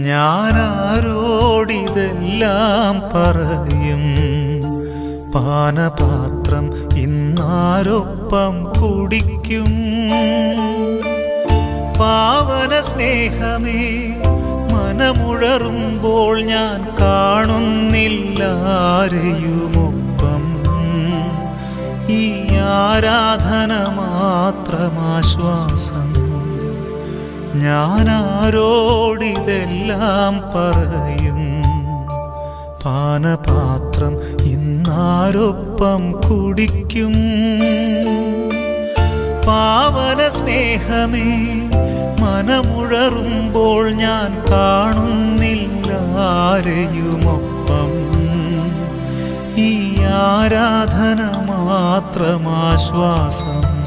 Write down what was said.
ഞാനാരോടിതെല്ലാം പറയും? പാനപാത്രം ഇന്നാരൊപ്പം കുടിക്കും? പാവന സ്നേഹമേ, മനമുഴറുമ്പോൾ ഞാൻ കാണുന്നില്ലാരെയുമൊപ്പം. ഈ ആരാധന മാത്രമാശ്വാസം. ഞാനാരോടിതെല്ലാം പറയും? പാനപാത്രം ഇന്നാരൊപ്പം കുടിക്കും? പാവന സ്നേഹമേ, മനമുഴറുമ്പോൾ ഞാൻ കാണുന്നില്ലാരെയുമൊപ്പം. ഈ ആരാധന മാത്രമാശ്വാസം.